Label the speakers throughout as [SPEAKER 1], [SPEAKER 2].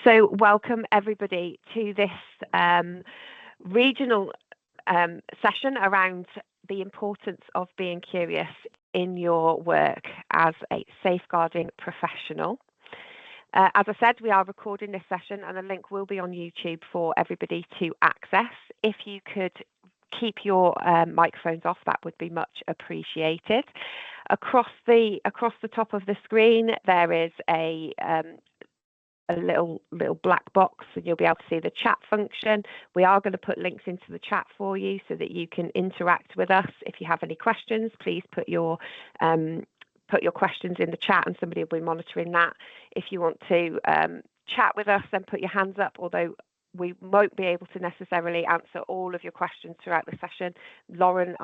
[SPEAKER 1] So welcome everybody to this regional session around the importance of being curious in your work as a safeguarding professional. As I said, we are recording this session and the link will be on YouTube for everybody to access. If you could keep your microphones off, that would be much appreciated. Across the top of the screen, there is a little black box, and you'll be able to see the chat function. We are going to put links into the chat for you so that you can interact with us. If you have any questions, please put your questions in the chat and somebody will be monitoring that. If you want to chat with us, then put your hands up, although we won't be able to necessarily answer all of your questions throughout the session. Lauren,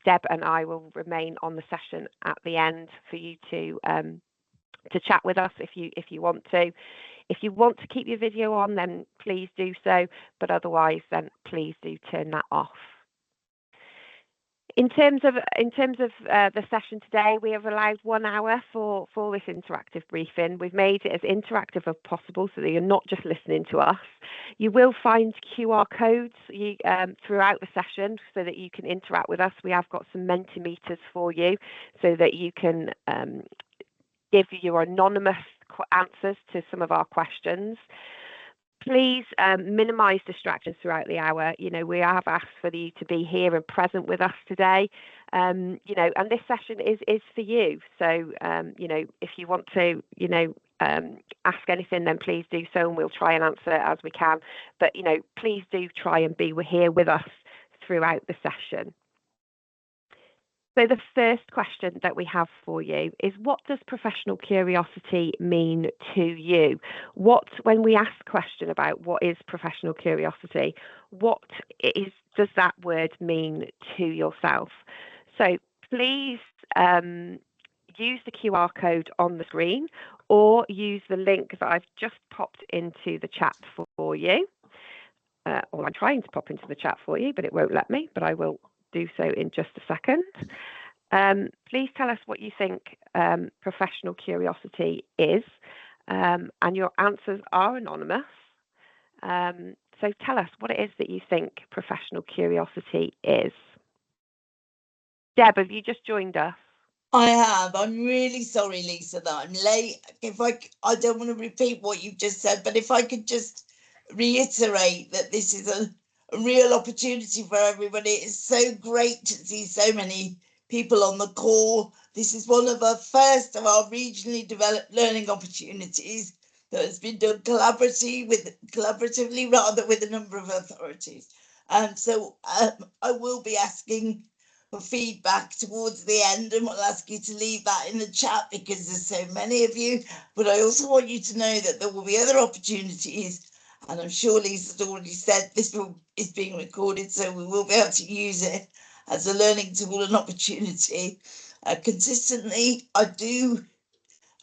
[SPEAKER 1] Deb and I will remain on the session at the end for you to chat with us if you want to. If you want to keep your video on, then please do so, but otherwise then please do turn that off. In terms of the session today, we have allowed 1 hour for this interactive briefing. We've made it as interactive as possible so that you're not just listening to us. You will find QR codes throughout the session so that you can interact with us. We have got some Mentimeters for you so that you can give your anonymous answers to some of our questions. Please minimise distractions throughout the hour. You know, we have asked for you to be here and present with us today. You know, and this session is for you. So, you know, if you want to, you know, ask anything, then please do so, and we'll try and answer it as we can. But, you know, please do try and be here with us throughout the session. So the first question that we have for you is, what does professional curiosity mean to you? When we ask a question about what is professional curiosity, what does that word mean to yourself? So please use the QR code on the screen or use the link that I've just popped into the chat for you. Or I'm trying to pop into the chat for you, but it won't let me, but I will do so in just a second. Please tell us what you think professional curiosity is, and your answers are anonymous. So tell us what it is that you think professional curiosity is. Deb, have you just joined us?
[SPEAKER 2] I have. I'm really sorry, Lisa, that I'm late. I don't want to repeat what you've just said, but if I could just reiterate that this is a real opportunity for everybody. It's so great to see so many people on the call. This is one of the first of our regionally developed learning opportunities that has been done collaboratively with a number of authorities. And so I will be asking for feedback towards the end, and we'll ask you to leave that in the chat because there's so many of you. But I also want you to know that there will be other opportunities, and I'm sure Lisa's already said this is being recorded, so we will be able to use it as a learning tool and opportunity consistently. I do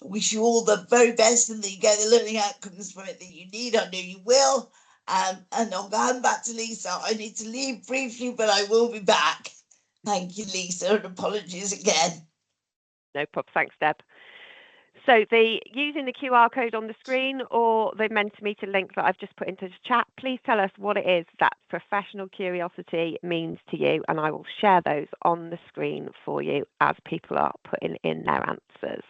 [SPEAKER 2] wish you all the very best and that you get the learning outcomes from it that you need. I know you will. And I'll hand back to Lisa. I need to leave briefly, but I will be back. Thank you, Lisa, and apologies again.
[SPEAKER 1] No problem. Thanks, Deb. So using the QR code on the screen or the Mentimeter link that I've just put into the chat, please tell us what it is that professional curiosity means to you, and I will share those on the screen for you as people are putting in their answers.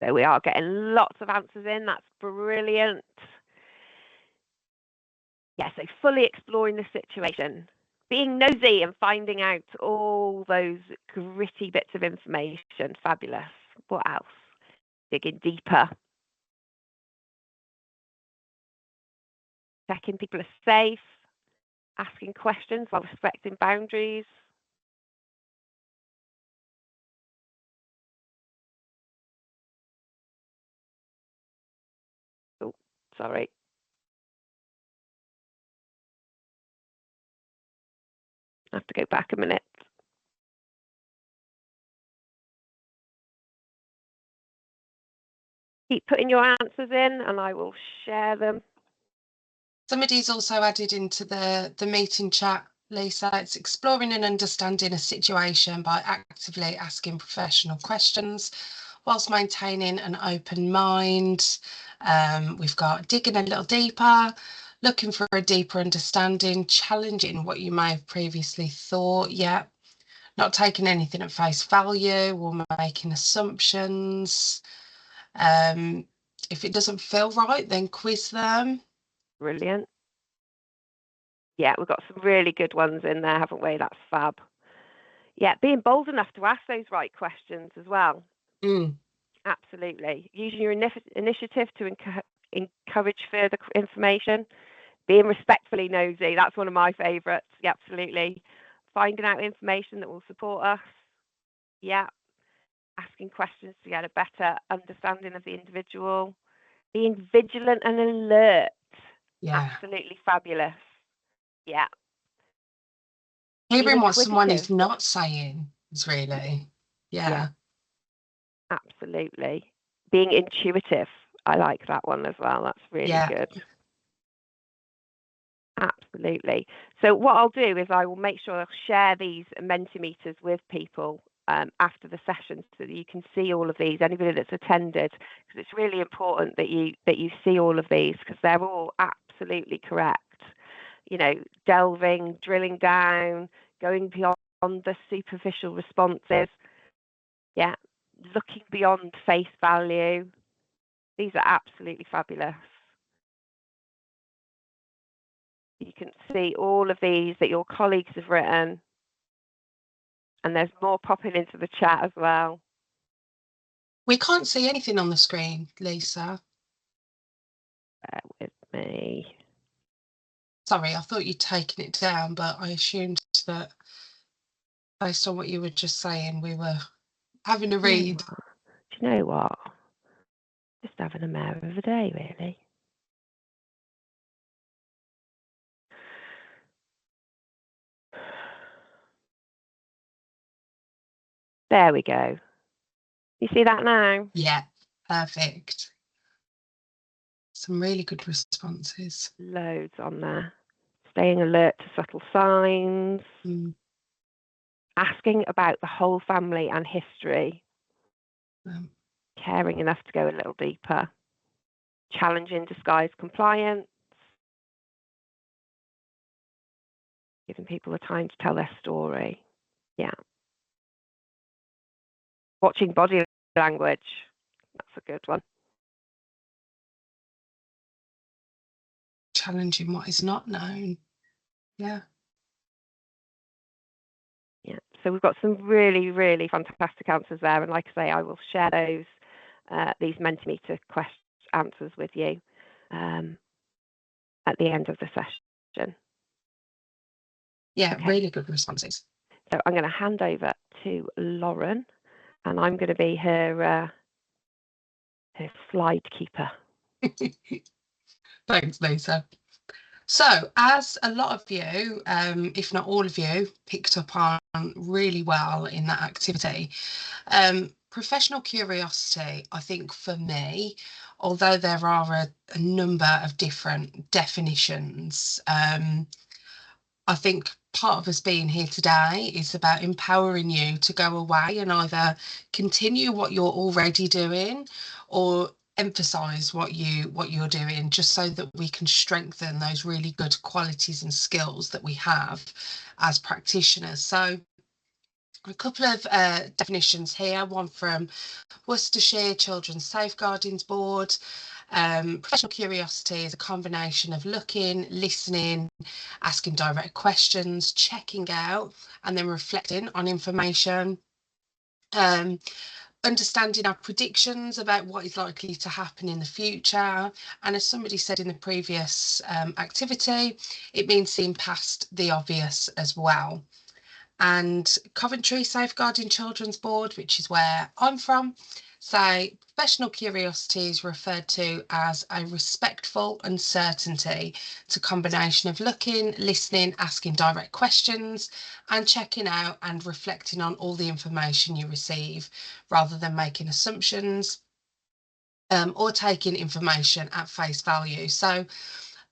[SPEAKER 1] So we are getting lots of answers in. That's brilliant. Yeah, so fully exploring the situation, being nosy and finding out all those gritty bits of information. Fabulous. What else? Digging deeper. Checking people are safe. Asking questions while respecting boundaries. Oh, sorry. I have to go back a minute. Keep putting your answers in and I will share them.
[SPEAKER 3] Somebody's also added into the meeting chat Lisa. It's exploring and understanding a situation by actively asking professional questions whilst maintaining an open mind. We've got digging a little deeper, looking for a deeper understanding, challenging what you may have previously thought. Yeah. Not taking anything at face value or making assumptions. If it doesn't feel right, then quiz them.
[SPEAKER 1] Brilliant. Yeah, we've got some really good ones in there, haven't we? That's fab. Yeah, being bold enough to ask those right questions as well. Absolutely. Using your initiative to encourage further information. Being respectfully nosy. That's one of my favourites. Yeah, absolutely. Finding out information that will support us. Yeah. Asking questions to get a better understanding of the individual. Being vigilant and alert.
[SPEAKER 3] Yeah.
[SPEAKER 1] Absolutely fabulous. Yeah.
[SPEAKER 3] Hearing what someone is not saying is really, yeah.
[SPEAKER 1] Absolutely. Being intuitive. I like that one as well. That's really good. Absolutely. So what I'll do is I will make sure I'll share these Mentimeters with people after the session so that you can see all of these, anybody that's attended, because it's really important that you see all of these because they're all absolutely correct. You know, delving, drilling down, going beyond the superficial responses. Yeah, looking beyond face value. These are absolutely fabulous. You can see all of these that your colleagues have written. And there's more popping into the chat as well.
[SPEAKER 3] We can't see anything on the screen, Lisa.
[SPEAKER 1] Bear with me.
[SPEAKER 3] Sorry, I thought you'd taken it down, but I assumed that based on what you were just saying, we were having a read.
[SPEAKER 1] Do you know what? Just having a mare of a day, really. There we go. You see that now?
[SPEAKER 3] Yeah, perfect. Some really good responses.
[SPEAKER 1] Loads on there. Staying alert to subtle signs. Asking about the whole family and history. Caring enough to go a little deeper. Challenging disguised compliance. Giving people the time to tell their story. Yeah. Watching body language. That's a good one.
[SPEAKER 3] Challenging what is not known. Yeah.
[SPEAKER 1] Yeah. So we've got some really, really fantastic answers there. And like I say, I will share those, these Mentimeter answers with you at the end of the session.
[SPEAKER 3] Yeah, okay. Really good responses.
[SPEAKER 1] So I'm going to hand over to Lauren, and I'm going to be her slide keeper.
[SPEAKER 3] Thanks, Lisa. So, as a lot of you, if not all of you, picked up on really well in that activity, professional curiosity, I think for me, although there are a number of different definitions, I think part of us being here today is about empowering you to go away and either continue what you're already doing or emphasize what you're doing, just so that we can strengthen those really good qualities and skills that we have as practitioners. So a couple of definitions here, one from Worcestershire Children's Safeguarding Board. Professional curiosity is a combination of looking, listening, asking direct questions, checking out, and then reflecting on information. Understanding our predictions about what is likely to happen in the future. And as somebody said in the previous activity, it means seeing past the obvious as well. And Coventry Safeguarding Children's Board, which is where I'm from, say professional curiosity is referred to as a respectful uncertainty. It's a combination of looking, listening, asking direct questions and checking out and reflecting on all the information you receive rather than making assumptions or taking information at face value. So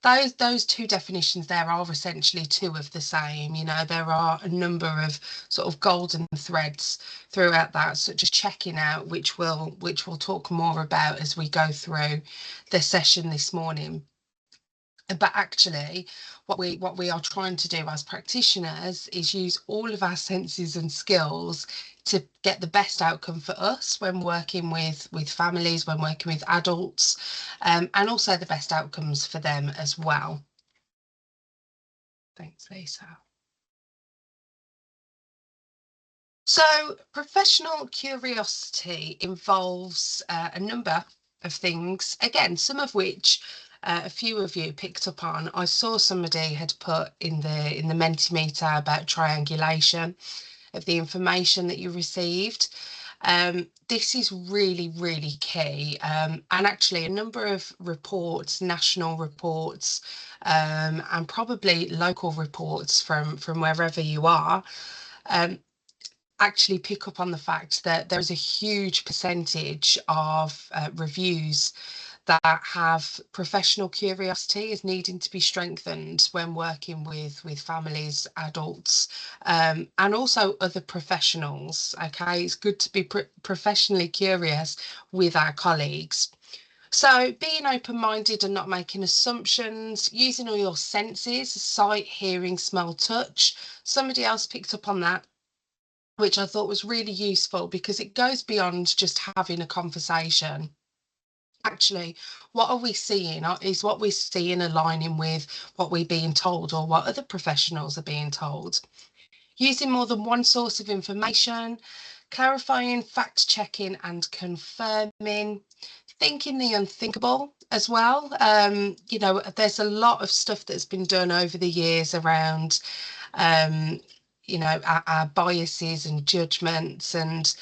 [SPEAKER 3] those two definitions there are essentially two of the same. You know, there are a number of sort of golden threads throughout that, such as checking out, which we'll talk more about as we go through the session this morning. But actually, what we are trying to do as practitioners is use all of our senses and skills to get the best outcome for us when working with families, when working with adults, and also the best outcomes for them as well. Thanks, Lisa. So professional curiosity involves a number of things, again, some of which a few of you picked up on. I saw somebody had put in the Mentimeter about triangulation of the information that you received. This is really, really key. And actually a number of reports, national reports, and probably local reports from wherever you are, actually pick up on the fact that there is a huge percentage of reviews that have professional curiosity as needing to be strengthened when working with families, adults, and also other professionals. Okay, it's good to be professionally curious with our colleagues. So being open-minded and not making assumptions, using all your senses, sight, hearing, smell, touch. Somebody else picked up on that, which I thought was really useful because it goes beyond just having a conversation. Actually, what are we seeing? Is what we're seeing aligning with what we're being told or what other professionals are being told? Using more than one source of information, clarifying, fact-checking and confirming, thinking the unthinkable as well. You know, there's a lot of stuff that's been done over the years around you know, our biases and judgments, and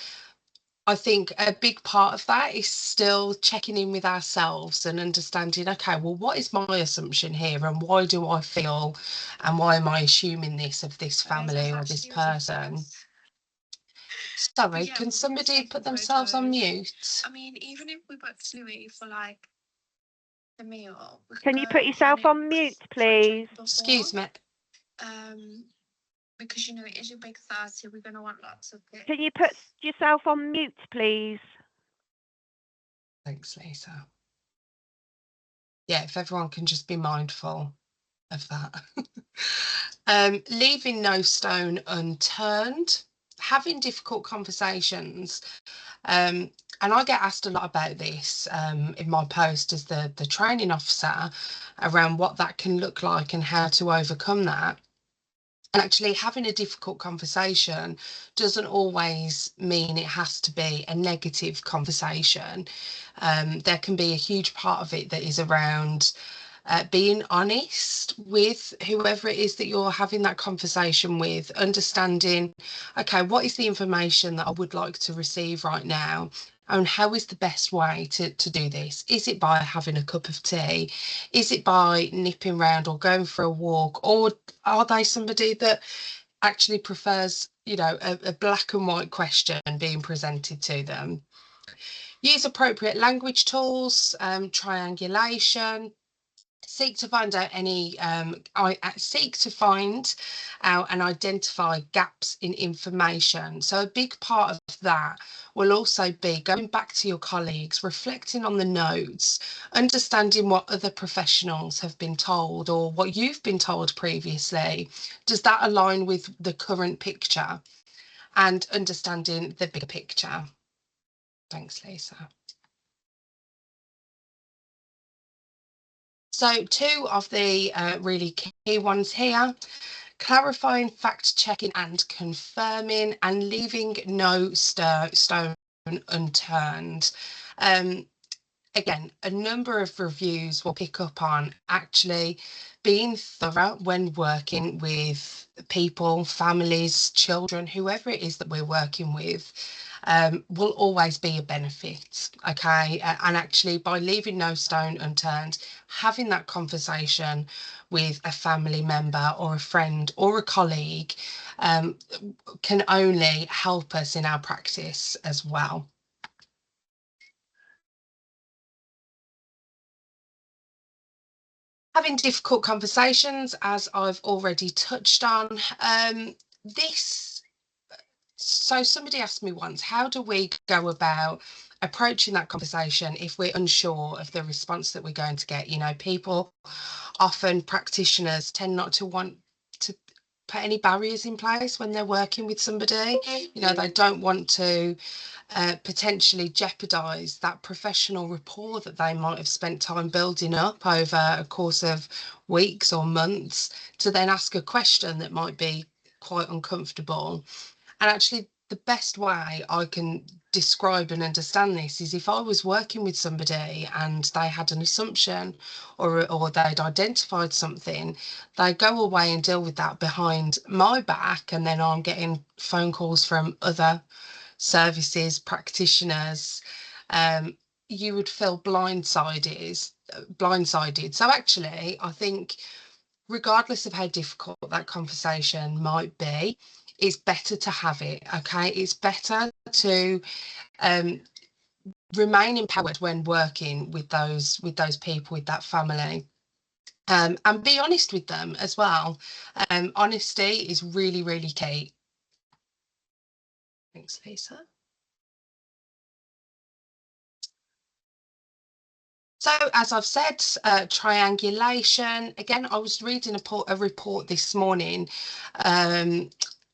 [SPEAKER 3] I think a big part of that is still checking in with ourselves and understanding, okay, well, what is my assumption here and why do I feel and why am I assuming this of this family or this person? Sorry,
[SPEAKER 4] Yeah,
[SPEAKER 3] can
[SPEAKER 4] with
[SPEAKER 3] somebody
[SPEAKER 4] taking
[SPEAKER 3] put themselves on
[SPEAKER 4] photos,
[SPEAKER 3] mute?
[SPEAKER 4] I mean, even if we booked Louis for like the meal, we could
[SPEAKER 1] Can
[SPEAKER 4] go
[SPEAKER 1] you put
[SPEAKER 4] and plan
[SPEAKER 1] yourself
[SPEAKER 4] it
[SPEAKER 1] on mute,
[SPEAKER 4] for a drink
[SPEAKER 1] please?
[SPEAKER 4] before.
[SPEAKER 3] Excuse me.
[SPEAKER 4] Because you know it is your big 30, we're gonna want lots of pics.
[SPEAKER 1] Can you put yourself on mute, please?
[SPEAKER 3] Thanks, Lisa. Yeah, if everyone can just be mindful of that. Leaving no stone unturned, having difficult conversations. And I get asked a lot about this in my post as the training officer around what that can look like and how to overcome that. And actually having a difficult conversation doesn't always mean it has to be a negative conversation. There can be a huge part of it that is around being honest with whoever it is that you're having that conversation with, understanding, okay, what is the information that I would like to receive right now? And how is the best way to do this? Is it by having a cup of tea? Is it by nipping round or going for a walk? Or are they somebody that actually prefers, you know, a black and white question being presented to them? Use appropriate language tools, triangulation. Seek to find out seek to find out and identify gaps in information. So a big part of that will also be going back to your colleagues, reflecting on the notes, understanding what other professionals have been told or what you've been told previously. Does that align with the current picture? And understanding the bigger picture. Thanks, Lisa. So two of the really key ones here: clarifying, fact checking and confirming, and leaving no stone unturned. Again, a number of reviews will pick up on actually being thorough when working with people, families, children, whoever it is that we're working with. Will always be a benefit, okay? And actually by leaving no stone unturned, having that conversation with a family member or a friend or a colleague can only help us in our practice as well. Having difficult conversations, as I've already touched on. So somebody asked me once, how do we go about approaching that conversation if we're unsure of the response that we're going to get? You know, people, often practitioners, tend not to want to put any barriers in place when they're working with somebody. You know, they don't want to potentially jeopardise that professional rapport that they might have spent time building up over a course of weeks or months, to then ask a question that might be quite uncomfortable. And actually, the best way I can describe and understand this is if I was working with somebody and they had an assumption, or they'd identified something, they go away and deal with that behind my back, and then I'm getting phone calls from other services, practitioners. You would feel blindsided. So actually, I think regardless of how difficult that conversation might be, it's better to have it. Okay, it's better to remain empowered when working with those people, with that family. And be honest with them as well. Honesty is really, really key. Thanks, Lisa. So, as I've said, triangulation. Again, I was reading a report this morning,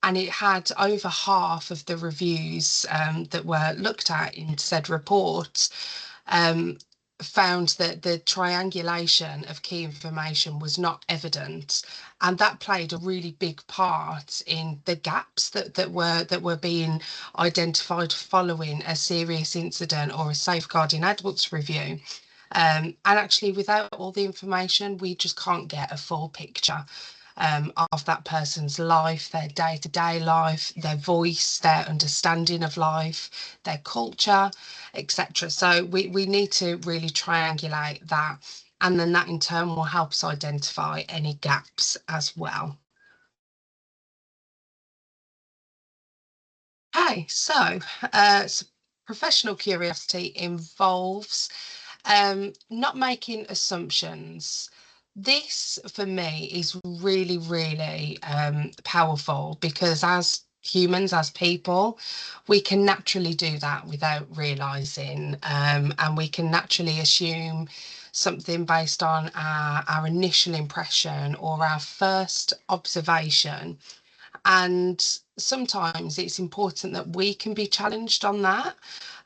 [SPEAKER 3] and it had over half of the reviews that were looked at in said report found that the triangulation of key information was not evident, and that played a really big part in the gaps that were being identified following a serious incident or a safeguarding adults review. And actually, without all the information, we just can't get a full picture of that person's life, their day-to-day life, their voice, their understanding of life, their culture, etc. So we need to really triangulate that, and then that in turn will help us identify any gaps as well. Okay, so professional curiosity involves not making assumptions. This for me is really, really powerful, because as humans, as people, we can naturally do that without realizing, and we can naturally assume something based on our initial impression or our first observation. And sometimes it's important that we can be challenged on that.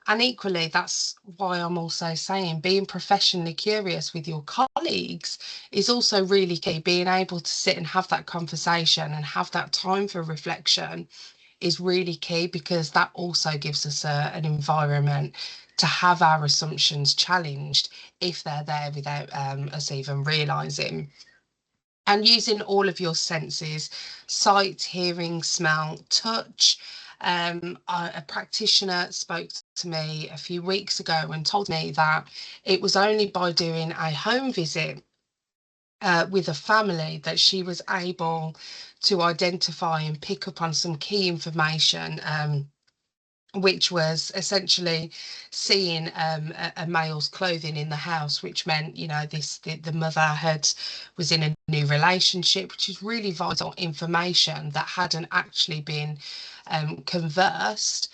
[SPEAKER 3] And equally, that's why I'm also saying being professionally curious with your colleagues is also really key. Being able to sit and have that conversation and have that time for reflection is really key, because that also gives us an environment to have our assumptions challenged if they're there without us even realising. And using all of your senses, sight, hearing, smell, touch. A practitioner spoke to me a few weeks ago and told me that it was only by doing a home visit with a family that she was able to identify and pick up on some key information, which was essentially seeing a male's clothing in the house, which meant, you know, the mother was in a new relationship, which is really vital information that hadn't actually been conversed.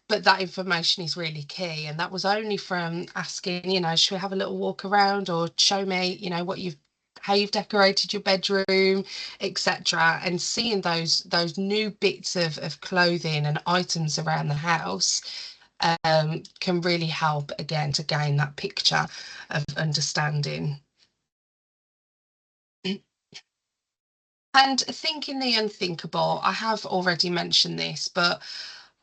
[SPEAKER 3] But that information is really key, and that was only from asking, you know, should we have a little walk around, or show me, you know, how you've decorated your bedroom, etc. And seeing those new bits of clothing and items around the house can really help, again, to gain that picture of understanding. And thinking the unthinkable, I have already mentioned this, but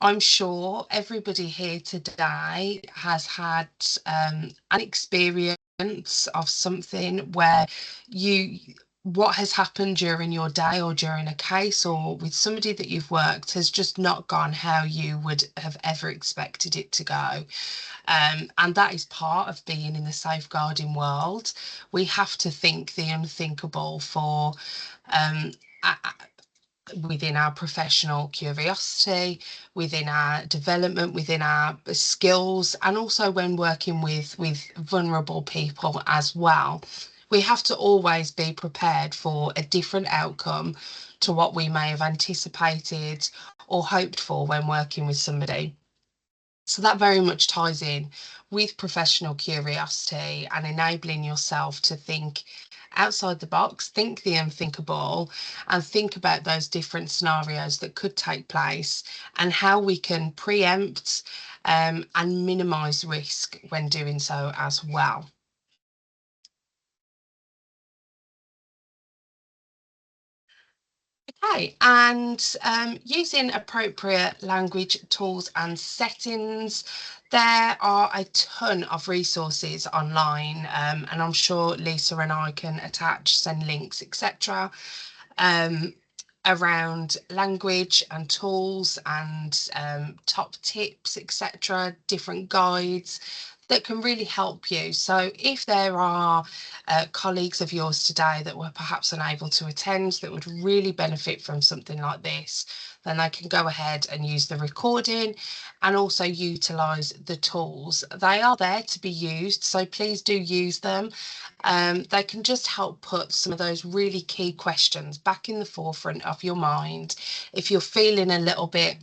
[SPEAKER 3] I'm sure everybody here today has had an experience of something where what has happened during your day or during a case or with somebody that you've worked has just not gone how you would have ever expected it to go. And that is part of being in the safeguarding world. We have to think the unthinkable for within our professional curiosity, within our development, within our skills, and also when working with vulnerable people as well. we have to always be prepared for a different outcome to what we may have anticipated or hoped for when working with somebody. So that very much ties in with professional curiosity and enabling yourself to think outside the box, think the unthinkable, and think about those different scenarios that could take place and how we can preempt and minimise risk when doing so as well. Okay, and using appropriate language tools and settings, there are a ton of resources online, and I'm sure Lisa and I can attach, send links, etc. Around language and tools and top tips, etc., different guides that can really help you. So if there are colleagues of yours today that were perhaps unable to attend that would really benefit from something like this, then they can go ahead and use the recording and also utilise the tools. They are there to be used, so please do use them. They can just help put some of those really key questions back in the forefront of your mind. If you're feeling a little bit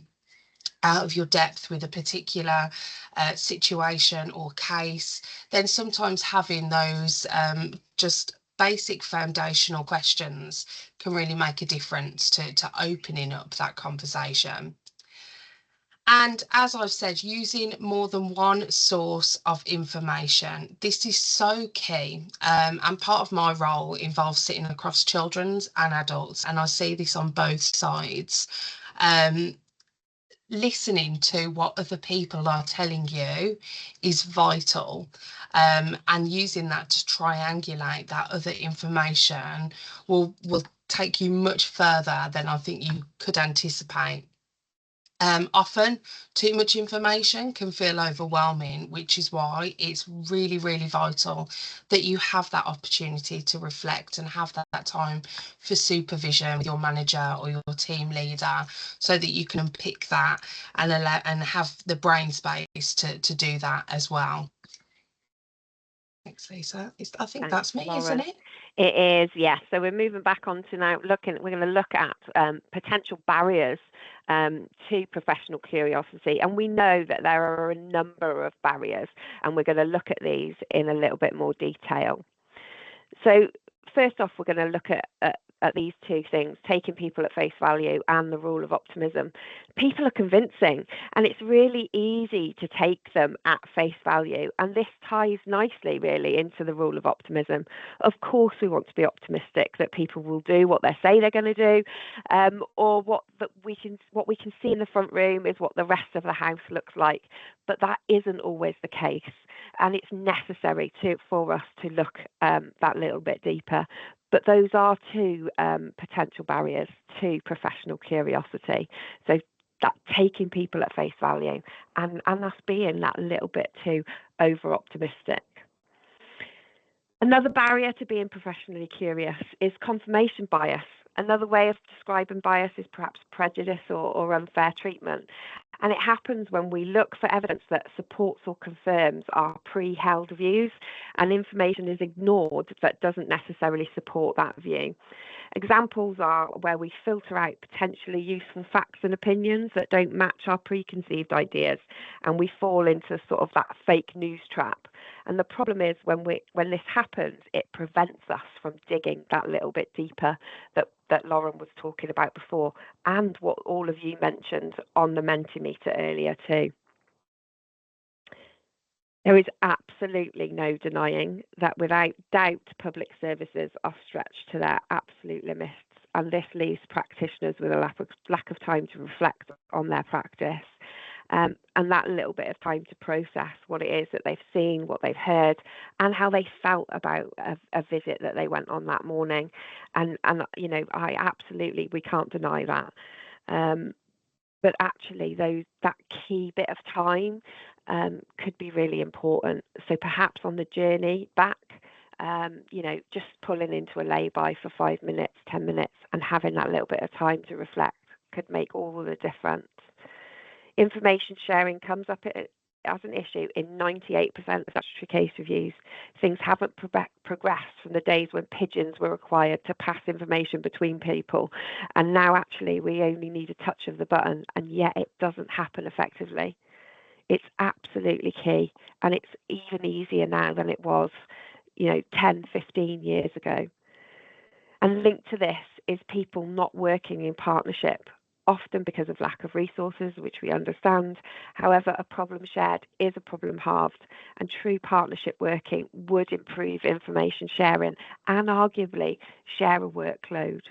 [SPEAKER 3] out of your depth with a particular situation or case, then sometimes having those just basic foundational questions can really make a difference to opening up that conversation. And as I've said, using more than one source of information, this is so key. And part of my role involves sitting across children's and adults, and I see this on both sides. Listening to what other people are telling you is vital, and using that to triangulate that other information will take you much further than I think you could anticipate. Often too much information can feel overwhelming, which is why it's really, really vital that you have that opportunity to reflect and have that time for supervision with your manager or your team leader, so that you can unpick that and have the brain space to do that as well. Thanks, Lisa. I think
[SPEAKER 1] Thanks,
[SPEAKER 3] that's me,
[SPEAKER 1] Lauren.
[SPEAKER 3] isn't it?
[SPEAKER 1] It is, yes. So we're moving back on to now we're going to look at potential barriers to professional curiosity. And we know that there are a number of barriers, and we're going to look at these in a little bit more detail. So first off, we're going to look at these two things, taking people at face value and the rule of optimism. People are convincing, and it's really easy to take them at face value. And this ties nicely, really, into the rule of optimism. Of course, we want to be optimistic that people will do what they say they're going to do, or what we can see in the front room is what the rest of the house looks like. But that isn't always the case, and it's necessary for us to look that little bit deeper. But those are two potential barriers to professional curiosity. So that taking people at face value and us being that little bit too over optimistic. Another barrier to being professionally curious is confirmation bias. Another way of describing bias is perhaps prejudice or unfair treatment. And it happens when we look for evidence that supports or confirms our pre-held views, and information is ignored that doesn't necessarily support that view. Examples are where we filter out potentially useful facts and opinions that don't match our preconceived ideas, and we fall into sort of that fake news trap. And the problem is when this happens, it prevents us from digging that little bit deeper that Lauren was talking about before, and what all of you mentioned on the Mentimeter earlier too. There is absolutely no denying that without doubt public services are stretched to their absolute limits, and this leaves practitioners with a lack of time to reflect on their practice. And that little bit of time to process what it is that they've seen, what they've heard, and how they felt about a visit that they went on that morning. And you know, we can't deny that. But actually, that key bit of time could be really important. So perhaps on the journey back, you know, just pulling into a lay-by for 5 minutes, 10 minutes, and having that little bit of time to reflect could make all the difference. Information sharing comes up as an issue in 98% of statutory case reviews. Things haven't progressed from the days when pigeons were required to pass information between people, and now actually we only need a touch of the button, and yet it doesn't happen effectively. It's absolutely key, and it's even easier now than it was, 10, 15 years ago. And linked to this is people not working in partnership, often because of lack of resources, which we understand. However, a problem shared is a problem halved, and true partnership working would improve information sharing and arguably share a workload.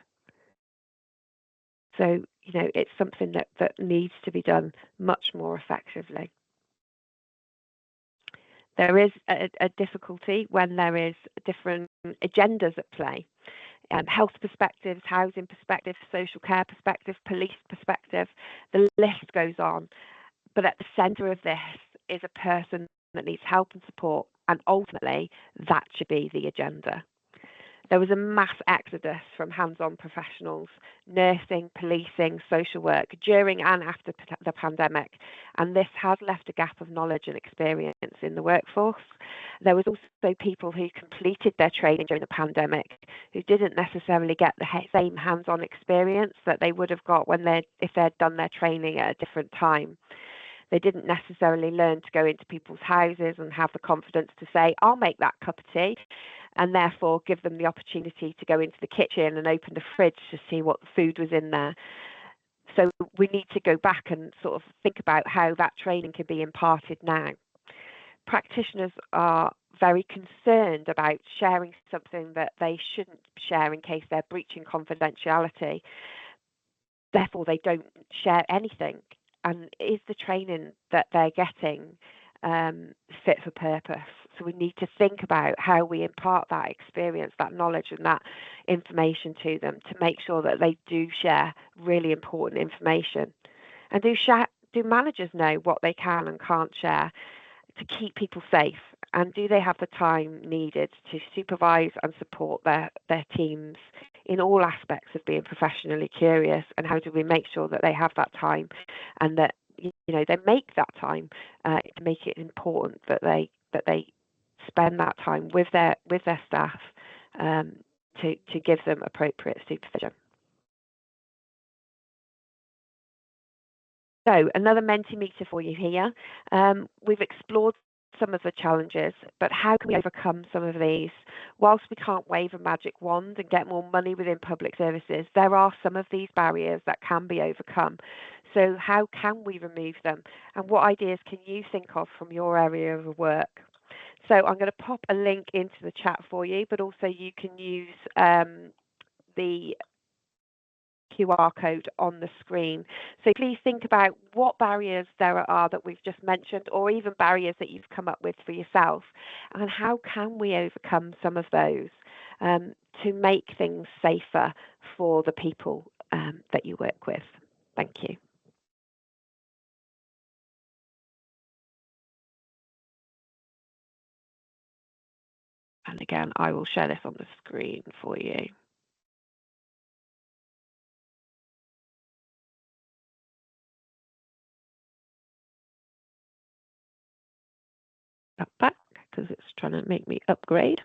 [SPEAKER 1] So, it's something that needs to be done much more effectively. There is a difficulty when there is different agendas at play. Health perspectives, housing perspectives, social care perspective, police perspective, the list goes on. But at the centre of this is a person that needs help and support, and ultimately that should be the agenda. There was a mass exodus from hands-on professionals, nursing, policing, social work, during and after the pandemic, and this has left a gap of knowledge and experience in the workforce. There was also people who completed their training during the pandemic who didn't necessarily get the same hands-on experience that they would have got if they'd done their training at a different time. They didn't necessarily learn to go into people's houses and have the confidence to say, I'll make that cup of tea, and therefore give them the opportunity to go into the kitchen and open the fridge to see what food was in there. So we need to go back and sort of think about how that training can be imparted now. Practitioners are very concerned about sharing something that they shouldn't share in case they're breaching confidentiality. Therefore, they don't share anything. And is the training that they're getting fit for purpose? So we need to think about how we impart that experience, that knowledge and that information to them to make sure that they do share really important information. And do managers know what they can and can't share to keep people safe? And do they have the time needed to supervise and support their teams in all aspects of being professionally curious? And how do we make sure that they have that time and that they make that time to make it important that they spend that time with their staff to give them appropriate supervision. So another Mentimeter for you here. We've explored some of the challenges, but how can we overcome some of these? Whilst we can't wave a magic wand and get more money within public services, there are some of these barriers that can be overcome. So how can we remove them? And what ideas can you think of from your area of work? So I'm going to pop a link into the chat for you, but also you can use the QR code on the screen. So please think about what barriers there are that we've just mentioned, or even barriers that you've come up with for yourself, and how can we overcome some of those to make things safer for the people that you work with. Thank you. And again, I will share this on the screen for you. Back because it's trying to make me upgrade.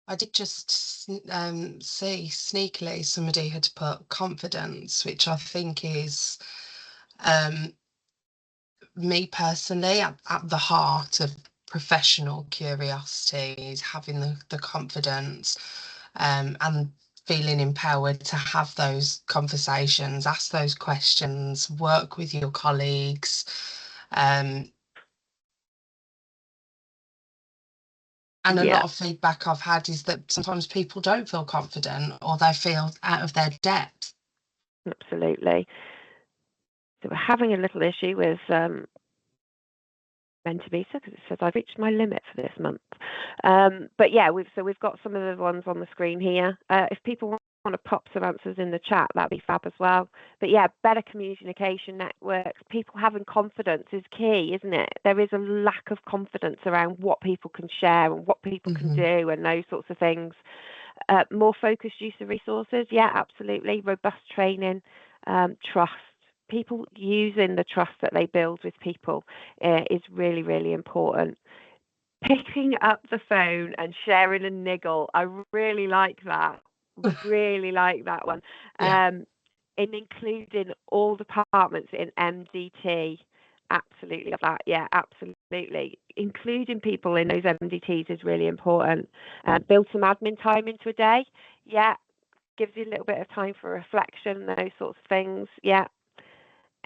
[SPEAKER 3] I did just see sneakily somebody had put confidence, which I think is me personally at the heart of professional curiosity, is having the confidence and feeling empowered to have those conversations, ask those questions, work with your colleagues. And a lot of feedback I've had is that sometimes people don't feel confident or they feel out of their depth.
[SPEAKER 1] Absolutely. So we're having a little issue with Mentimeter because it says I've reached my limit for this month. But yeah, we've got some of the ones on the screen here. If people want to pop some answers in the chat, that'd be fab as well. But yeah, better communication networks. People having confidence is key, isn't it? There is a lack of confidence around what people can share and what people can do and those sorts of things. More focused use of resources, yeah, absolutely. Robust training, trust. People using the trust that they build with people is really, really important. Picking up the phone and sharing a niggle, I really like that. Really like that one.
[SPEAKER 3] Yeah.
[SPEAKER 1] In including all departments in MDT. Absolutely love that. Yeah, absolutely. Including people in those MDTs is really important. Build some admin time into a day. Yeah, gives you a little bit of time for reflection, those sorts of things. Yeah,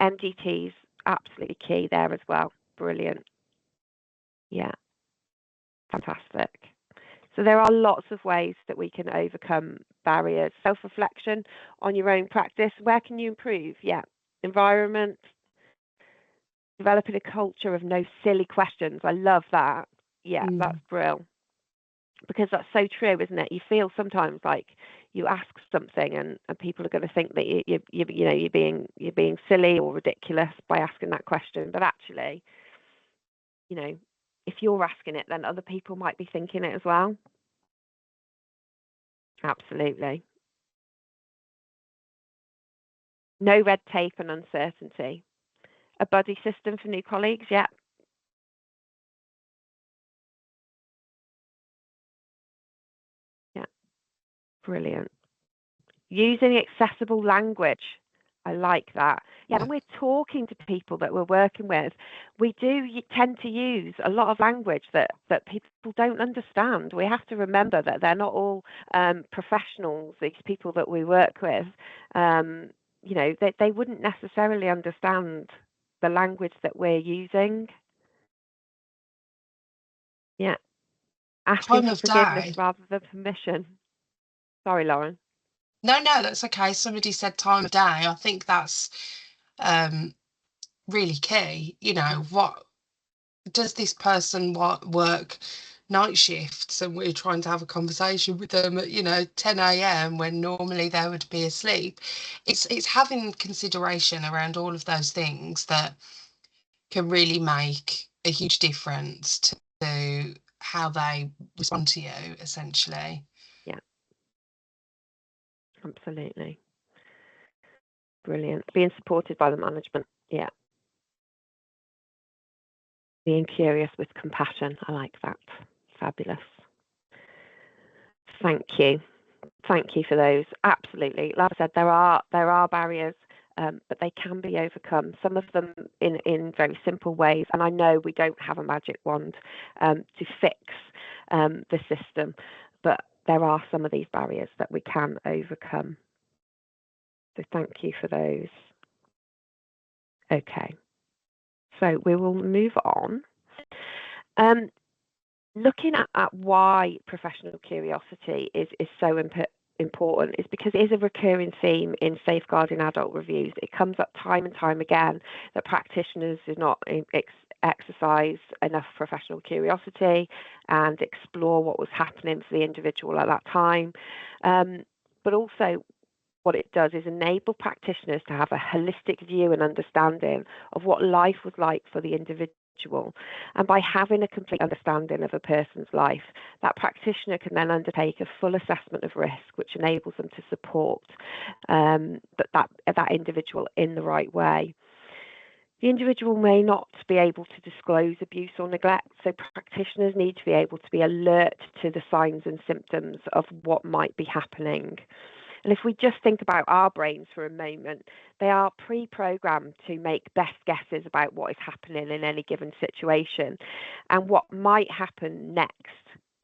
[SPEAKER 1] MDTs, absolutely key there as well. Brilliant. Yeah, fantastic. So there are lots of ways that we can overcome barriers. Self-reflection on your own practice. Where can you improve? Yeah, environment, developing a culture of no silly questions. I love that. Yeah, that's brilliant. Because that's so true, isn't it? You feel sometimes like you ask something and people are going to think that you're being silly or ridiculous by asking that question. But actually, if you're asking it, then other people might be thinking it as well. Absolutely. No red tape and uncertainty. A buddy system for new colleagues, yeah. Yeah, brilliant. Using accessible language. I like that. Yeah, when we're talking to people that we're working with, we do tend to use a lot of language that people don't understand. We have to remember that they're not all professionals, these people that we work with. They wouldn't necessarily understand the language that we're using. Yeah. Asking
[SPEAKER 3] Time
[SPEAKER 1] for
[SPEAKER 3] of
[SPEAKER 1] forgiveness
[SPEAKER 3] day.
[SPEAKER 1] rather than permission. Sorry, Lauren.
[SPEAKER 3] No, that's okay. Somebody said time of day. I think that's really key. What does this person work night shifts, and we're trying to have a conversation with them at 10 a.m. when normally they would be asleep. It's having consideration around all of those things that can really make a huge difference to how they respond to you, essentially.
[SPEAKER 1] Yeah, absolutely. Brilliant. Being supported by the management. Yeah. Being curious with compassion. I like that. Fabulous. Thank you. Thank you for those. Absolutely. Like I said, there are barriers, but they can be overcome. Some of them in very simple ways. And I know we don't have a magic wand to fix the system, but there are some of these barriers that we can overcome. So thank you for those. Okay. So we will move on. Looking at why professional curiosity is so important is because it is a recurring theme in safeguarding adult reviews. It comes up time and time again that practitioners do not exercise enough professional curiosity and explore what was happening for the individual at that time. But also what it does is enable practitioners to have a holistic view and understanding of what life was like for the individual. And by having a complete understanding of a person's life, that practitioner can then undertake a full assessment of risk, which enables them to support that individual in the right way. The individual may not be able to disclose abuse or neglect, so practitioners need to be able to be alert to the signs and symptoms of what might be happening. And if we just think about our brains for a moment, they are pre-programmed to make best guesses about what is happening in any given situation and what might happen next.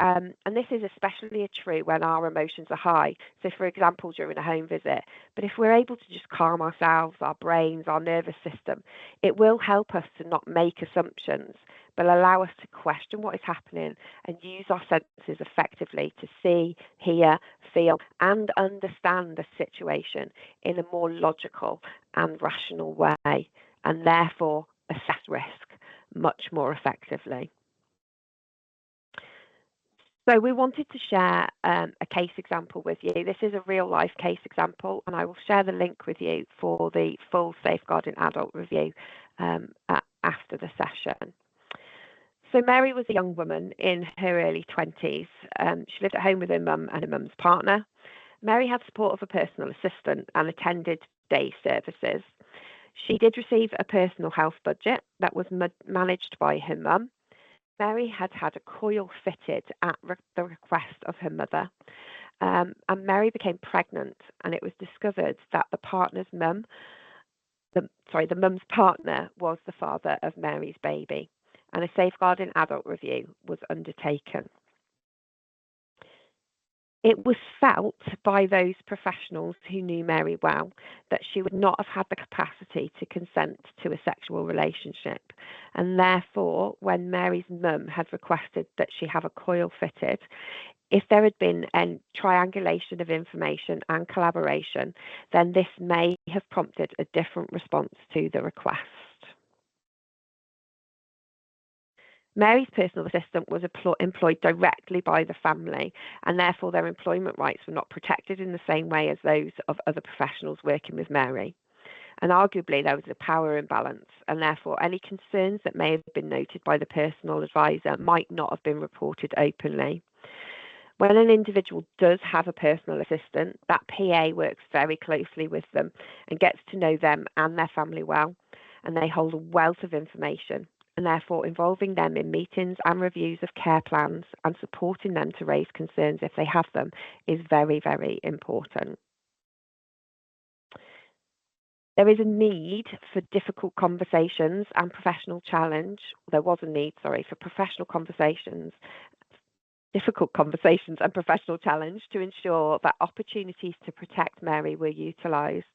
[SPEAKER 1] And this is especially true when our emotions are high. So, for example, during a home visit. But if we're able to just calm ourselves, our brains, our nervous system, it will help us to not make assumptions, but allow us to question what is happening and use our senses effectively to see, hear, feel, and understand the situation in a more logical and rational way, and therefore assess risk much more effectively. So we wanted to share a case example with you. This is a real life case example, and I will share the link with you for the full Safeguarding Adult review after the session. So Mary was a young woman in her early 20s. She lived at home with her mum and her mum's partner. Mary had support of a personal assistant and attended day services. She did receive a personal health budget that was managed by her mum. Mary had had a coil fitted at the request of her mother. And Mary became pregnant, and it was discovered that the mum's partner was the father of Mary's baby, and a safeguarding adult review was undertaken. It was felt by those professionals who knew Mary well that she would not have had the capacity to consent to a sexual relationship. And therefore, when Mary's mum had requested that she have a coil fitted, if there had been a triangulation of information and collaboration, then this may have prompted a different response to the request. Mary's personal assistant was employed directly by the family, and therefore their employment rights were not protected in the same way as those of other professionals working with Mary. And arguably there was a power imbalance, and therefore any concerns that may have been noted by the personal advisor might not have been reported openly. When an individual does have a personal assistant, that PA works very closely with them and gets to know them and their family well, and they hold a wealth of information. And therefore involving them in meetings and reviews of care plans and supporting them to raise concerns if they have them is very, very important. There is a need for difficult conversations and professional challenge. There was a need, for professional conversations, difficult conversations and professional challenge to ensure that opportunities to protect Mary were utilised.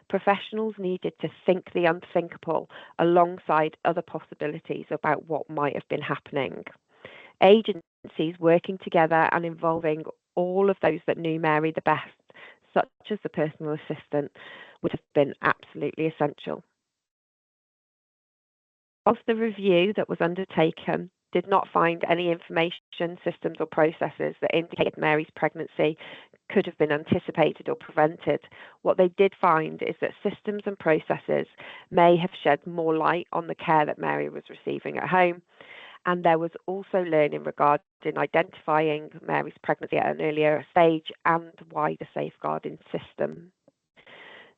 [SPEAKER 1] Professionals needed to think the unthinkable alongside other possibilities about what might have been happening. Agencies working together and involving all of those that knew Mary the best, such as the personal assistant, would have been absolutely essential. Of the review that was undertaken, did not find any information, systems or processes that indicated Mary's pregnancy could have been anticipated or prevented. What they did find is that systems and processes may have shed more light on the care that Mary was receiving at home. And there was also learning regarding identifying Mary's pregnancy at an earlier stage and wider safeguarding system.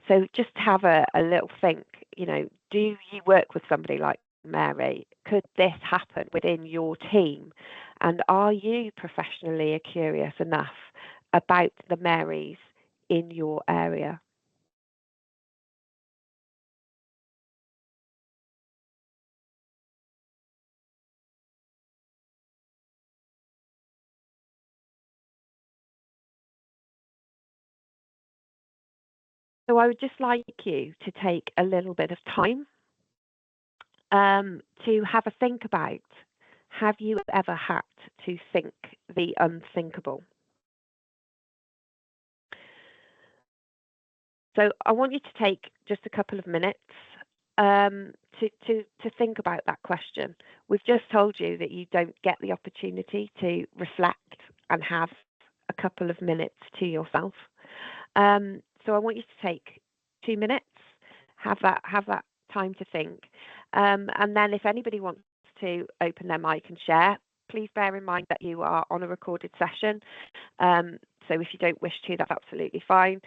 [SPEAKER 1] So just have a little think, do you work with somebody like Mary? Could this happen within your team? And are you professionally curious enough about the Marys in your area? So I would just like you to take a little bit of time to have a think about, have you ever had to think the unthinkable? So I want you to take just a couple of minutes to think about that question. We've just told you that you don't get the opportunity to reflect and have a couple of minutes to yourself. So I want you to take 2 minutes, have that time to think, and then if anybody wants to open their mic and share, please bear in mind that you are on a recorded session. So if you don't wish to, that's absolutely fine.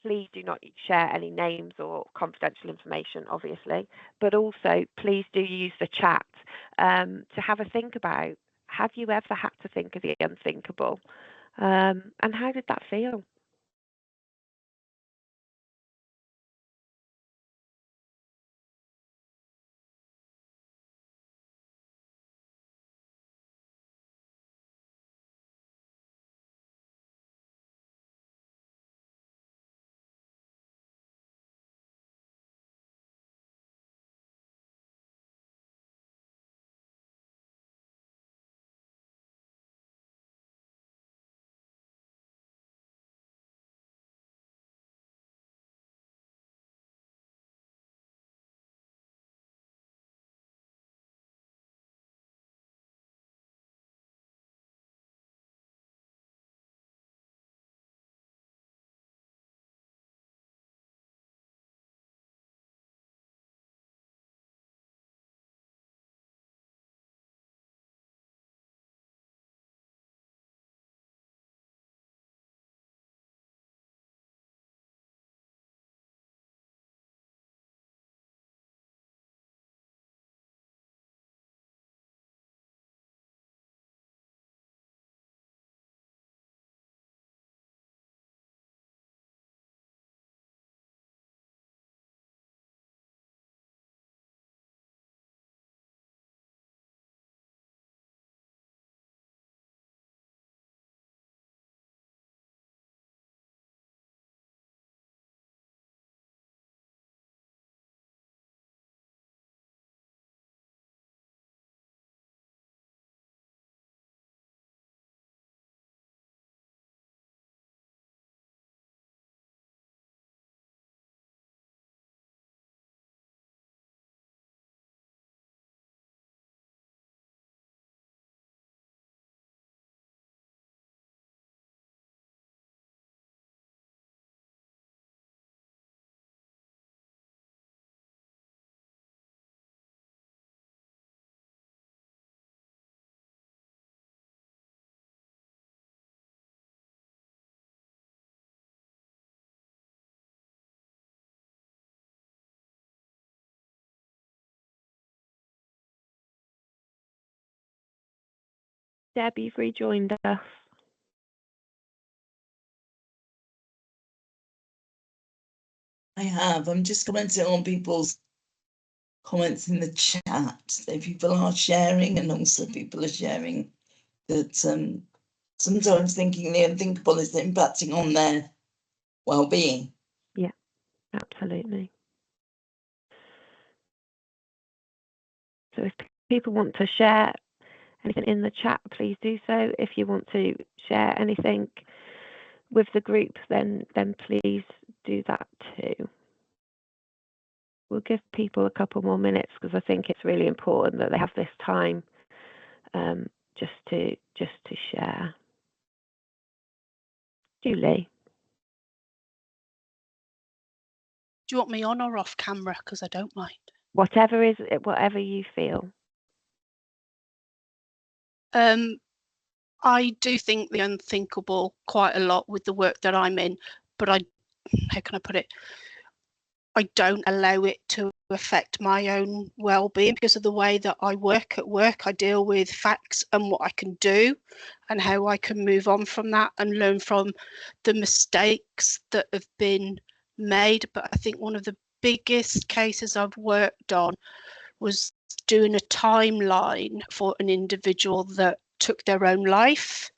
[SPEAKER 1] Please do not share any names or confidential information, obviously, but also please do use the chat to have a think about, have you ever had to think of the unthinkable? And how did that feel? Deb, you've rejoined us.
[SPEAKER 2] I have. I'm just commenting on people's comments in the chat. So people are sharing, and also people are sharing that sometimes thinking the unthinkable is impacting on their well-being.
[SPEAKER 1] Yeah, absolutely. So if people want to share anything in the chat, please do so. If you want to share anything with the group, then please do that too. We'll give people a couple more minutes because I think it's really important that they have this time just to share. Julie.
[SPEAKER 5] Do you want me on or off camera? Because I don't mind.
[SPEAKER 1] Whatever you feel.
[SPEAKER 5] I do think the unthinkable quite a lot with the work that I'm in, but how can I put it? I don't allow it to affect my own well-being because of the way that I work at work. I deal with facts and what I can do and how I can move on from that and learn from the mistakes that have been made. But I think one of the biggest cases I've worked on was doing a timeline for an individual that took their own life,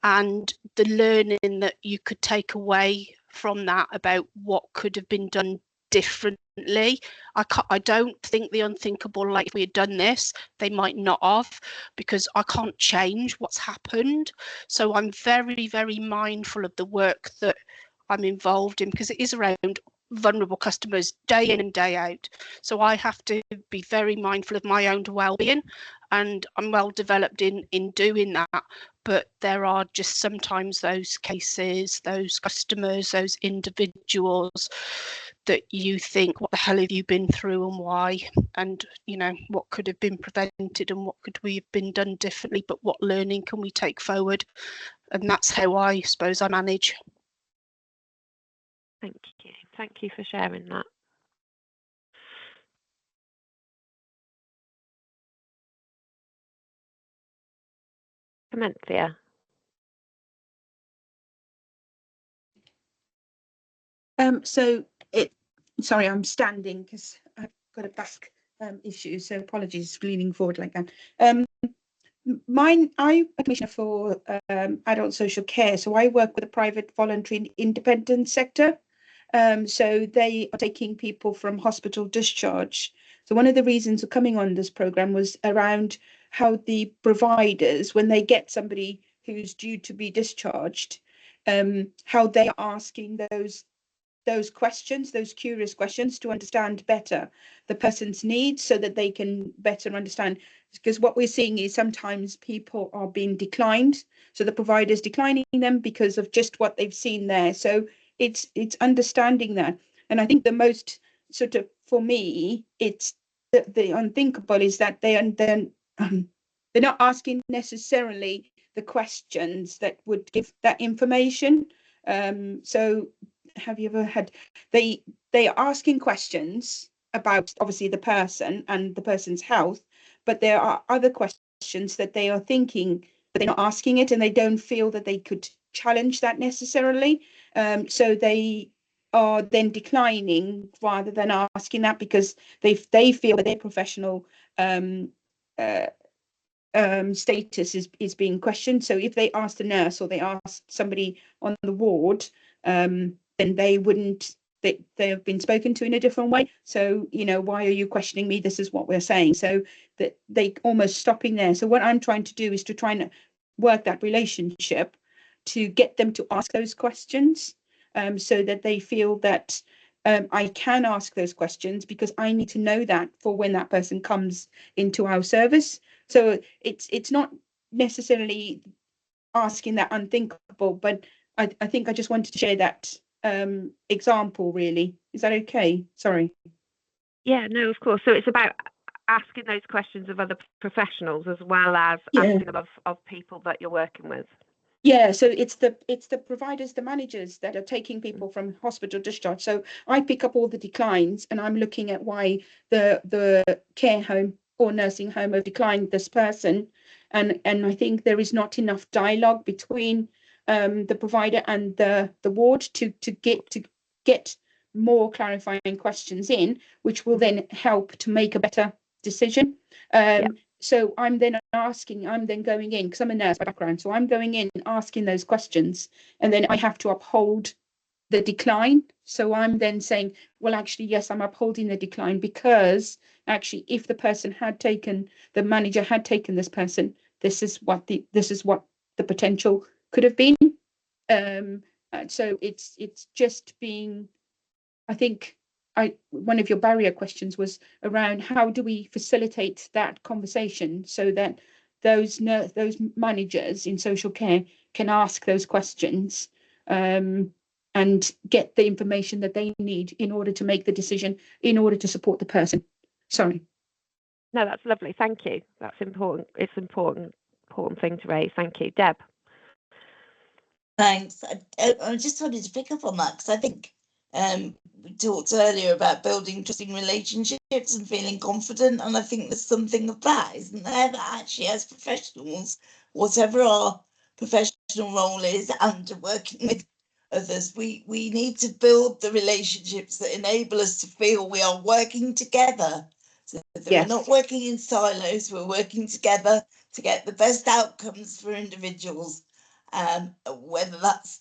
[SPEAKER 5] and the learning that you could take away from that about what could have been done differently. I don't think the unthinkable, like if we had done this, they might not have, because I can't change what's happened. So I'm very, very mindful of the work that I'm involved in, because it is around vulnerable customers day in and day out. So I have to be very mindful of my own well-being, and I'm well developed in doing that. But there are just sometimes those cases, those customers, those individuals that you think, what the hell have you been through and why? And, you know, what could have been prevented and what could we have been done differently, but what learning can we take forward? And that's how I suppose I manage.
[SPEAKER 1] Thank you. Thank you for sharing that. Comencia.
[SPEAKER 6] Sorry, I'm standing because I've got a back issue, so apologies for leaning forward like that. I'm a commissioner for adult social care, so I work with a private, voluntary, independent sector. So they are taking people from hospital discharge. So one of the reasons for coming on this program was around how the providers, when they get somebody who's due to be discharged, how they are asking those questions, those curious questions, to understand better the person's needs so that they can better understand. Because what we're seeing is sometimes people are being declined, so the provider's declining them because of just what they've seen there. So it's understanding that. And I think the most sort of, for me, it's the unthinkable is that they're not asking necessarily the questions that would give that information. So have you ever had, they are asking questions about obviously the person and the person's health, but there are other questions that they are thinking, but they're not asking it, and they don't feel that they could challenge that necessarily. So they are then declining rather than asking that, because they feel that their professional status is being questioned. So if they asked a nurse or they asked somebody on the ward, then they wouldn't, they have been spoken to in a different way. So, you know, why are you questioning me? This is what we're saying. So that they almost stopping there. So what I'm trying to do is to try and work that relationship to get them to ask those questions, so that they feel that I can ask those questions, because I need to know that for when that person comes into our service. So it's not necessarily asking that unthinkable, but I think I just wanted to share that example, really. Is that okay? Sorry.
[SPEAKER 1] Yeah, no, of course. So it's about asking those questions of other professionals as well as asking them of people that you're working with.
[SPEAKER 6] Yeah, so it's the providers, the managers that are taking people from hospital discharge. So I pick up all the declines, and I'm looking at why the care home or nursing home have declined this person, and I think there is not enough dialogue between the provider and the ward to get more clarifying questions in, which will then help to make a better decision. So I'm then going in, because I'm a nurse by background, so I'm going in asking those questions, and then I have to uphold the decline. So I'm then saying, well, actually, yes, I'm upholding the decline, because actually, if the manager had taken this person, this is what the potential could have been. So it's just being, I think, one of your barrier questions was around how do we facilitate that conversation so that those managers in social care can ask those questions and get the information that they need in order to make the decision, in order to support the person. Sorry.
[SPEAKER 1] No, that's lovely. Thank you. That's important. It's important thing to raise. Thank you, Deb.
[SPEAKER 2] Thanks. I just wanted to pick up on that, because I think we talked earlier about building trusting relationships and feeling confident, and I think there's something of that, isn't there? That actually, as professionals, whatever our professional role is, and working with others, we need to build the relationships that enable us to feel we are working together, so that we're not working in silos, we're working together to get the best outcomes for individuals. Whether that's,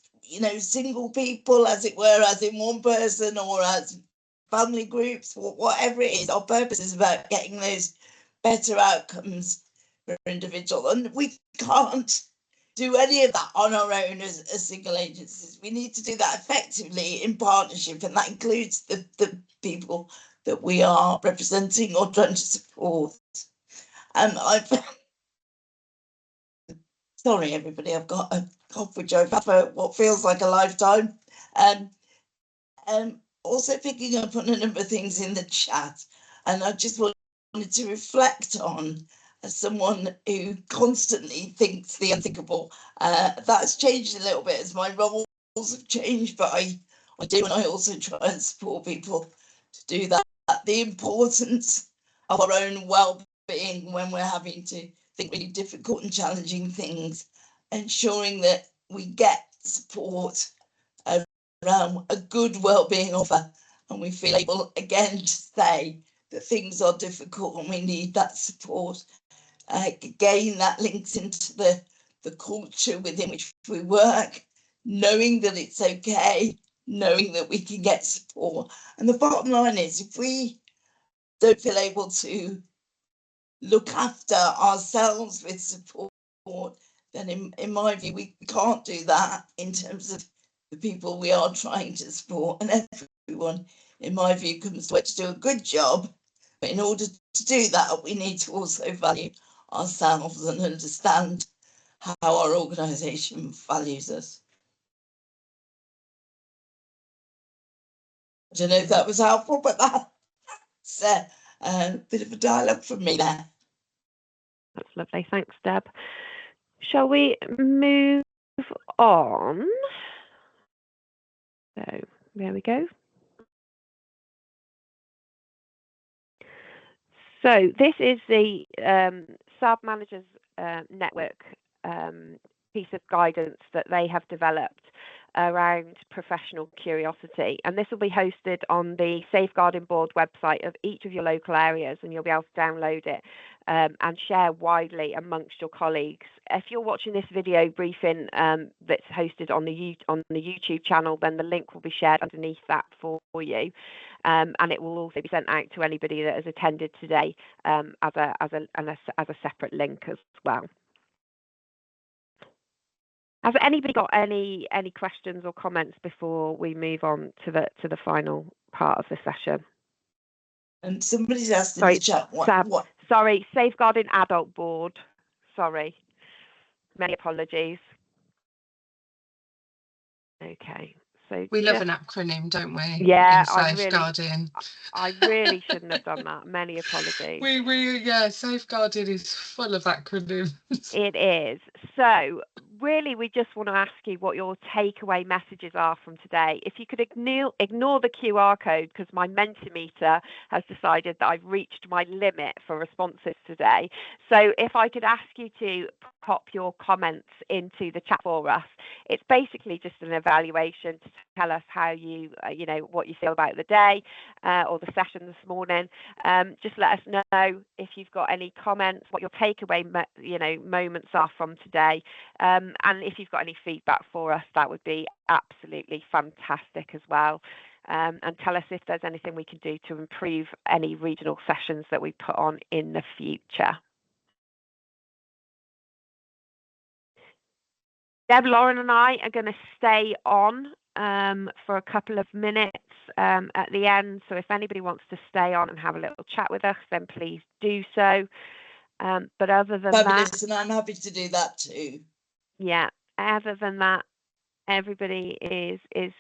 [SPEAKER 2] single people, as it were, as in one person, or as family groups, or whatever it is, our purpose is about getting those better outcomes for individual. And we can't do any of that on our own as single agencies. We need to do that effectively in partnership, and that includes the people that we are representing or trying to support. Sorry, everybody, I've got a cough which I've had for what feels like a lifetime. Also picking up on a number of things in the chat, and I just wanted to reflect on, as someone who constantly thinks the unthinkable. That's changed a little bit as my roles have changed, but I do, and I also try and support people to do that. The importance of our own well-being when we're having to think really difficult and challenging things, ensuring that we get support around a good well-being offer, and we feel able again to say that things are difficult and we need that support. Again, that links into the culture within which we work, knowing that it's okay, knowing that we can get support. And the bottom line is, if we don't feel able to look after ourselves with support, then in my view, we can't do that in terms of the people we are trying to support. And everyone, in my view, comes to work to do a good job. But in order to do that, we need to also value ourselves and understand how our organisation values us. I don't know if that was helpful, but that's a bit of a dialogue from me there.
[SPEAKER 1] That's lovely. Thanks, Deb. Shall we move on? So there we go. So this is the SAB Managers Network piece of guidance that they have developed around professional curiosity, and this will be hosted on the Safeguarding Board website of each of your local areas, and you'll be able to download it and share widely amongst your colleagues. If you're watching this video briefing that's hosted on the YouTube channel, then the link will be shared underneath that for you, and it will also be sent out to anybody that has attended today as a separate link as well. Has anybody got any questions or comments before we move on to the final part of the session?
[SPEAKER 2] And somebody's asked in the chat what?
[SPEAKER 1] Sorry, Safeguarding Adult Board. Sorry, many apologies. Okay, so
[SPEAKER 3] we love an acronym, don't we?
[SPEAKER 1] Yeah,
[SPEAKER 3] Safeguarding.
[SPEAKER 1] I really shouldn't have done that. Many apologies.
[SPEAKER 3] Yeah, Safeguarding is full of acronyms.
[SPEAKER 1] It is. So really, we just want to ask you what your takeaway messages are from today. If you could ignore the QR code, because my Mentimeter has decided that I've reached my limit for responses today. So if I could ask you to pop your comments into the chat for us, it's basically just an evaluation to tell us how you, what you feel about the day or the session this morning. Just let us know if you've got any comments, what your takeaway, moments are from today. And if you've got any feedback for us, that would be absolutely fantastic as well. And tell us if there's anything we can do to improve any regional sessions that we put on in the future. Deb, Lauren and I are going to stay on for a couple of minutes at the end. So if anybody wants to stay on and have a little chat with us, then please do so. But other than
[SPEAKER 2] Fabulous, and I'm happy to do that too.
[SPEAKER 1] Yeah, other than that, everybody is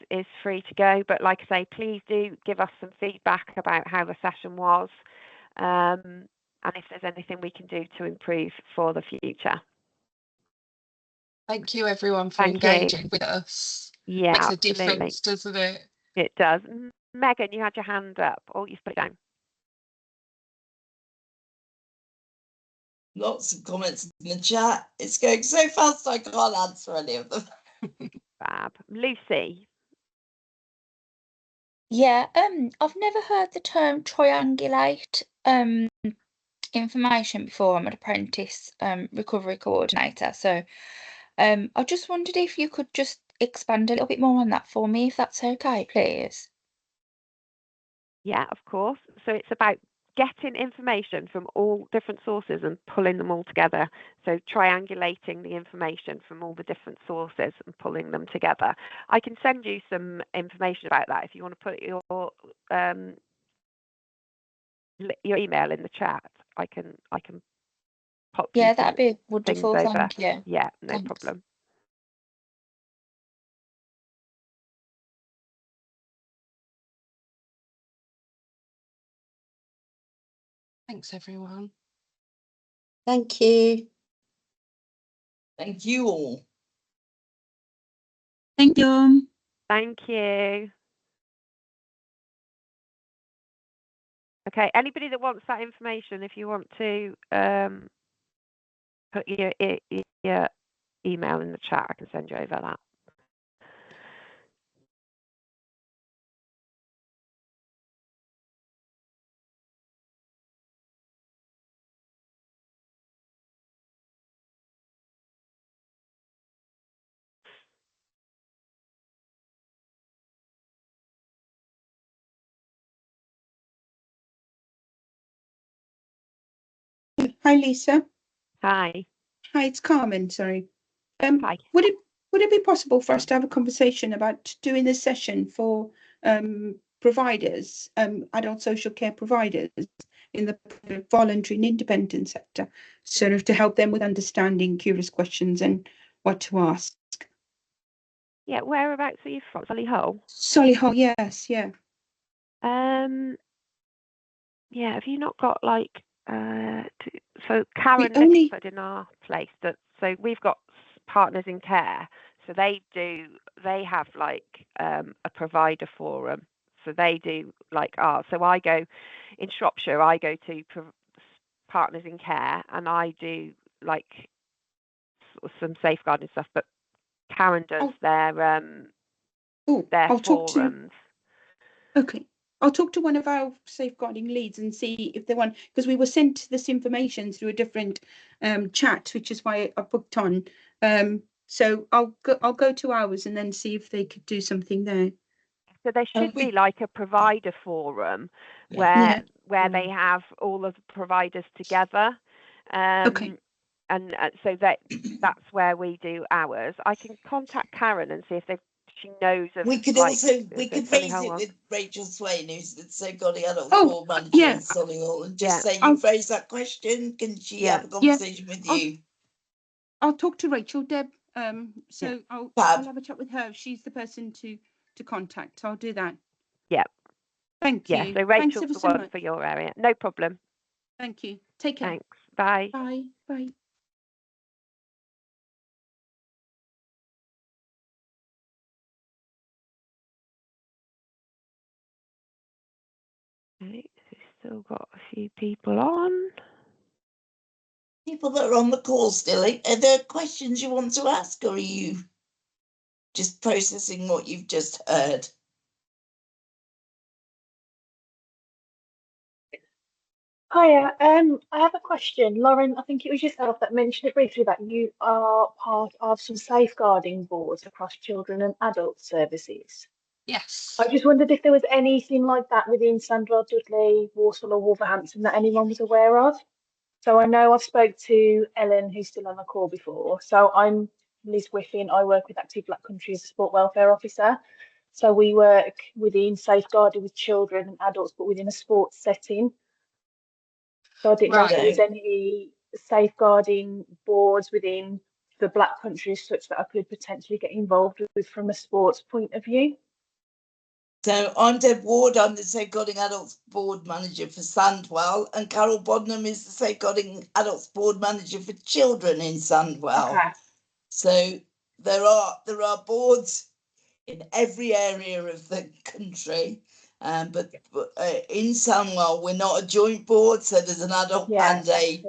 [SPEAKER 1] free to go. But like I say, please do give us some feedback about how the session was, and if there's anything we can do to improve for the future.
[SPEAKER 3] Thank you, everyone, for
[SPEAKER 1] Thank
[SPEAKER 3] engaging
[SPEAKER 1] you.
[SPEAKER 3] with us.
[SPEAKER 1] Yeah,
[SPEAKER 3] Makes a
[SPEAKER 1] absolutely.
[SPEAKER 3] difference, doesn't it?
[SPEAKER 1] It does. Megan, you had your hand up. Oh, you've put it down.
[SPEAKER 2] Lots of comments in the chat. It's going so fast I can't answer any of them.
[SPEAKER 1] Fab. Lucy.
[SPEAKER 7] Yeah, I've never heard the term triangulate information before. I'm an apprentice recovery coordinator, so I just wondered if you could just expand a little bit more on that for me, if that's okay, please.
[SPEAKER 1] Yeah, of course. So it's about getting information from all different sources and pulling them all together. So triangulating the information from all the different sources and pulling them together. I can send you some information about that if you want to put your email in the chat. I can pop you
[SPEAKER 7] Yeah,
[SPEAKER 1] some
[SPEAKER 7] that'd be
[SPEAKER 1] things
[SPEAKER 7] wonderful.
[SPEAKER 1] over.
[SPEAKER 7] Thank you.
[SPEAKER 1] Yeah, no
[SPEAKER 7] Thanks.
[SPEAKER 1] problem.
[SPEAKER 3] Thanks, everyone.
[SPEAKER 8] Thank you.
[SPEAKER 2] Thank you all.
[SPEAKER 6] Thank you.
[SPEAKER 1] Thank you. Okay, anybody that wants that information, if you want to put your email in the chat, I can send you over that.
[SPEAKER 6] Hi, Lisa.
[SPEAKER 1] Hi.
[SPEAKER 6] Hi, it's Carmen. Sorry.
[SPEAKER 1] Hi.
[SPEAKER 6] Would it be possible for us to have a conversation about doing this session for providers, adult social care providers in the voluntary and independent sector, sort of to help them with understanding curious questions and what to ask?
[SPEAKER 1] Yeah, whereabouts are you from? Solihull?
[SPEAKER 6] Solihull, yes, yeah.
[SPEAKER 1] Yeah, have you not got like so Karen
[SPEAKER 6] only-
[SPEAKER 1] Littleford in our place, that so we've got partners in care, so they have like a provider forum, so they do like so I go in Shropshire, I go to partners in care and I do like some safeguarding stuff, but Karen does their
[SPEAKER 6] I'll talk to.
[SPEAKER 1] forums.
[SPEAKER 6] Okay. I'll talk to one of our safeguarding leads and see if they want, because we were sent this information through a different chat, which is why I booked on. So I'll go to ours and then see if they could do something there.
[SPEAKER 1] So there should be like a provider forum
[SPEAKER 2] Yeah.
[SPEAKER 1] where they have all of the providers together.
[SPEAKER 6] Okay.
[SPEAKER 1] And so that's where we do ours. I can contact Karen and see if she knows of.
[SPEAKER 2] We could
[SPEAKER 1] like,
[SPEAKER 2] also we could raise it
[SPEAKER 1] one.
[SPEAKER 2] with Rachel Swain, who's the safeguarding adult
[SPEAKER 6] Oh,
[SPEAKER 2] school manager
[SPEAKER 6] yeah.
[SPEAKER 2] in Solihull, and just
[SPEAKER 1] Yeah.
[SPEAKER 2] say you've raised that question. Can she have a conversation with you?
[SPEAKER 6] I'll talk to Rachel, Deb. So I'll have a chat with her. She's the person to contact. I'll do that.
[SPEAKER 1] Yeah.
[SPEAKER 6] Thank you.
[SPEAKER 1] Yeah. So Rachel's the one for your area. No problem.
[SPEAKER 6] Thank you. Take care.
[SPEAKER 1] Thanks. Bye.
[SPEAKER 6] Bye. Bye.
[SPEAKER 1] Okay, we've still got a few people on.
[SPEAKER 2] People that are on the call still, are there questions you want to ask, or are you just processing what you've just heard?
[SPEAKER 9] Hiya, I have a question. Lauren, I think it was yourself that mentioned it briefly that you are part of some safeguarding boards across children and adult services.
[SPEAKER 3] Yes.
[SPEAKER 9] I just wondered if there was anything like that within Sandwell, Dudley, Walsall or Wolverhampton that anyone was aware of. So I know I've spoke to Ellen, who's still on the call before. So I'm Liz Whiffin. I work with Active Black Country as a sport welfare officer. So we work within safeguarding with children and adults, but within a sports setting. So I didn't know if there was any safeguarding boards within the Black Country as such that I could potentially get involved with from a sports point of view.
[SPEAKER 2] So I'm Deb Ward, I'm the Safeguarding Adults Board Manager for Sandwell, and Carol Bodnam is the Safeguarding Adults Board Manager for Children in Sandwell.
[SPEAKER 9] Okay.
[SPEAKER 2] So there are boards in every area of the country, but in Sandwell we're not a joint board, so there's an adult and a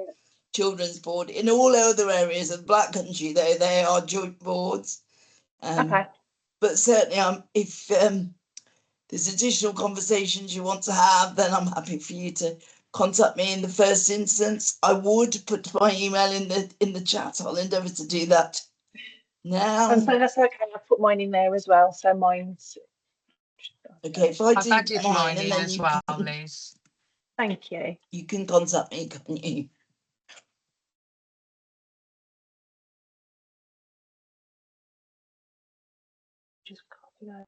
[SPEAKER 2] children's board. In all other areas of Black Country, though, they are joint boards.
[SPEAKER 9] Okay.
[SPEAKER 2] But certainly, if there's additional conversations you want to have, then I'm happy for you to contact me in the first instance. I would put my email in the chat. I'll endeavour to do that now.
[SPEAKER 9] And so that's okay. I've put mine in there as well. So mine's
[SPEAKER 2] okay. If I
[SPEAKER 3] I've
[SPEAKER 2] do
[SPEAKER 3] added mine in
[SPEAKER 2] and then
[SPEAKER 3] as
[SPEAKER 2] you
[SPEAKER 3] well,
[SPEAKER 2] can,
[SPEAKER 3] Liz.
[SPEAKER 9] Thank you.
[SPEAKER 2] You can contact me, can't you?
[SPEAKER 9] Just copy that.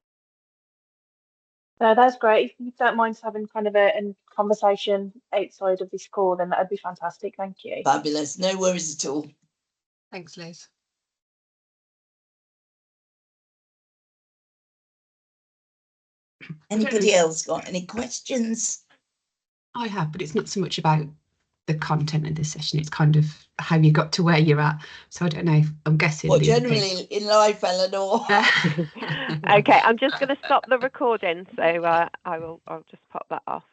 [SPEAKER 9] No, that's great. If you don't mind having kind of a conversation outside of this call, then that'd be fantastic. Thank you.
[SPEAKER 2] Fabulous. No worries at all.
[SPEAKER 3] Thanks, Liz.
[SPEAKER 2] Anybody else got any questions?
[SPEAKER 10] I have, but it's not so much about the content of this session, it's kind of how you got to where you're at. So I don't know, I'm guessing.
[SPEAKER 2] Well, generally in life, Eleanor.
[SPEAKER 1] Okay, I'm just going to stop the recording, so I'll just pop that off.